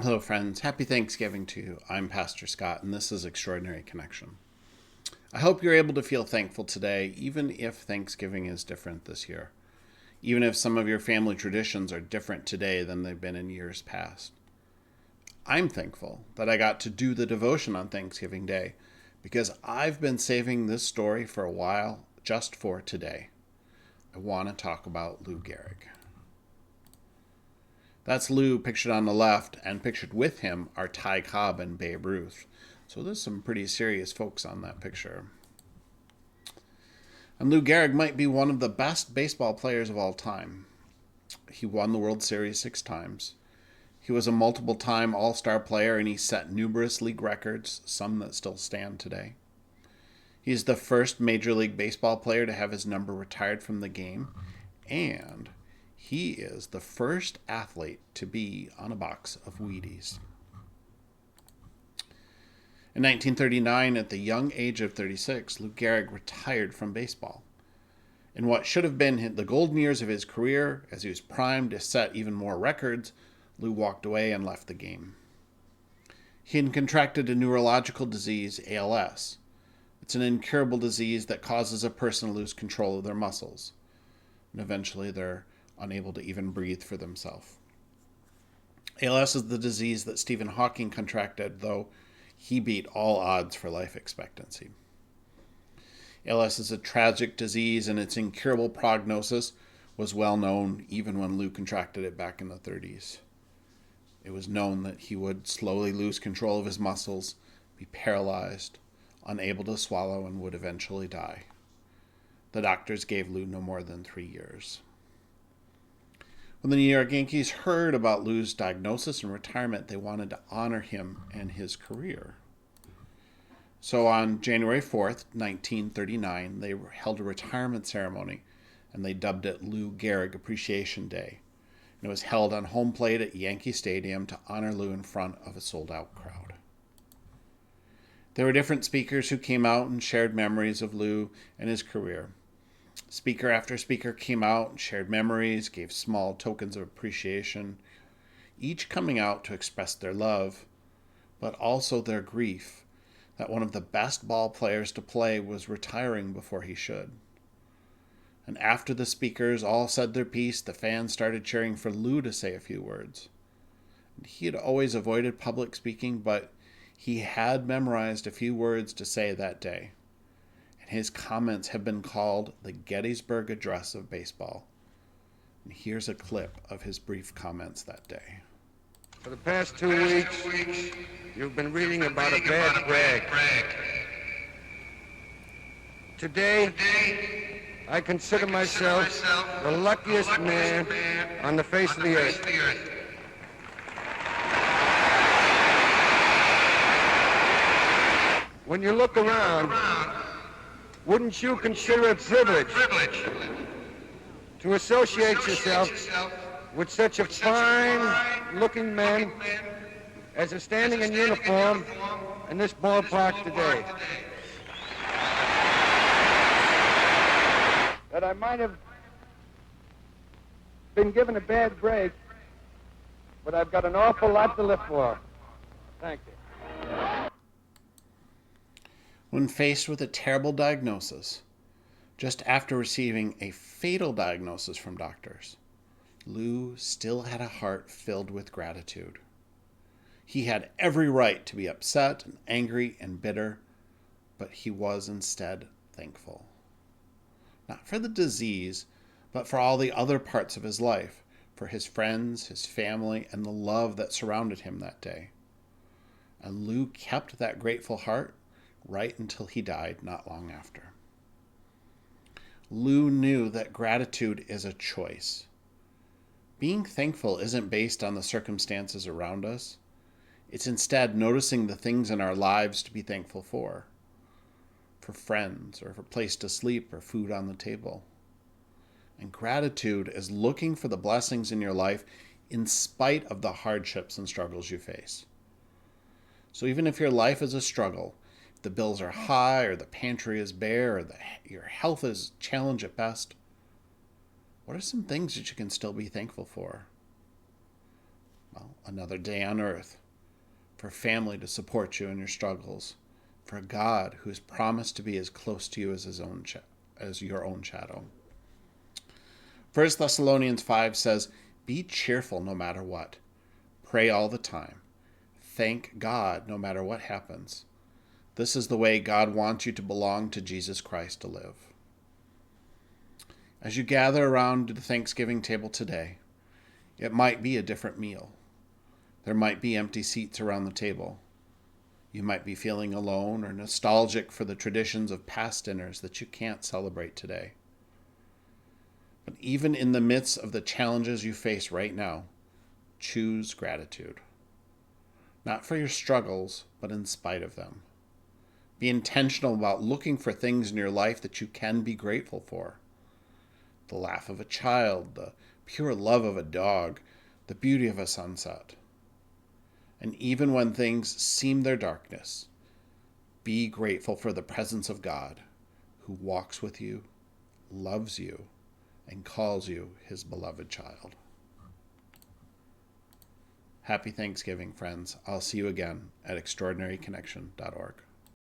Hello, friends. Happy Thanksgiving to you. I'm Pastor Scott, and this is Extraordinary Connection. I hope you're able to feel thankful today, even if Thanksgiving is different this year, even if some of your family traditions are different today than they've been in years past. I'm thankful that I got to do the devotion on Thanksgiving Day because I've been saving this story for a while just for today. I want to talk about Lou Gehrig. That's Lou pictured on the left, and pictured with him are Ty Cobb and Babe Ruth. So there's some pretty serious folks on that picture. And Lou Gehrig might be one of the best baseball players of all time. He won the World Series 6 times. He was a multiple-time All-Star player, and he set numerous league records, some that still stand today. He's the first Major League Baseball player to have his number retired from the game, and he is the first athlete to be on a box of Wheaties. In 1939, at the young age of 36, Lou Gehrig retired from baseball. In what should have been the golden years of his career, as he was primed to set even more records, Lou walked away and left the game. He had contracted a neurological disease, ALS. It's an incurable disease that causes a person to lose control of their muscles, and eventually they're unable to even breathe for themselves. ALS is the disease that Stephen Hawking contracted, though he beat all odds for life expectancy. ALS is a tragic disease, and its incurable prognosis was well known even when Lou contracted it back in the 30s. It was known that he would slowly lose control of his muscles, be paralyzed, unable to swallow, and would eventually die. The doctors gave Lou no more than 3 years. When the New York Yankees heard about Lou's diagnosis and retirement, they wanted to honor him and his career. So on January 4th, 1939, they held a retirement ceremony, and they dubbed it Lou Gehrig Appreciation Day. And it was held on home plate at Yankee Stadium to honor Lou in front of a sold-out crowd. There were different speakers who came out and shared memories of Lou and his career. Speaker after speaker came out and shared memories, gave small tokens of appreciation, each coming out to express their love, but also their grief that one of the best ball players to play was retiring before he should. And after the speakers all said their piece, the fans started cheering for Lou to say a few words. He had always avoided public speaking, but he had memorized a few words to say that day. His comments have been called the Gettysburg Address of baseball. And here's a clip of his brief comments that day. For the past 2 weeks, you've been reading about a bad brag. Today, I consider myself the luckiest man on the face of the earth. When you look around, wouldn't you consider it privilege to associate yourself with such a fine-looking man as is standing in uniform in this ballpark today? That I might have been given a bad break, but I've got an awful lot to live for. Thank you. When faced with a terrible diagnosis, just after receiving a fatal diagnosis from doctors, Lou still had a heart filled with gratitude. He had every right to be upset and angry and bitter, but he was instead thankful. Not for the disease, but for all the other parts of his life, for his friends, his family, and the love that surrounded him that day. And Lou kept that grateful heart right until he died not long after. Lou knew that gratitude is a choice. Being thankful isn't based on the circumstances around us. It's instead noticing the things in our lives to be thankful for friends, or for a place to sleep, or food on the table. And gratitude is looking for the blessings in your life in spite of the hardships and struggles you face. So even if your life is a struggle, the bills are high, or the pantry is bare, or your health is challenged at best, what are some things that you can still be thankful for? Well, another day on earth, for family to support you in your struggles, for a God who has promised to be as close to you as as your own shadow. 1 Thessalonians 5 says, "Be cheerful no matter what. Pray all the time. Thank God no matter what happens. This is the way God wants you to belong to Jesus Christ to live." As you gather around the Thanksgiving table today, it might be a different meal. There might be empty seats around the table. You might be feeling alone or nostalgic for the traditions of past dinners that you can't celebrate today. But even in the midst of the challenges you face right now, choose gratitude. Not for your struggles, but in spite of them. Be intentional about looking for things in your life that you can be grateful for. The laugh of a child, the pure love of a dog, the beauty of a sunset. And even when things seem their darkness, be grateful for the presence of God who walks with you, loves you, and calls you his beloved child. Happy Thanksgiving, friends. I'll see you again at extraordinaryconnection.org.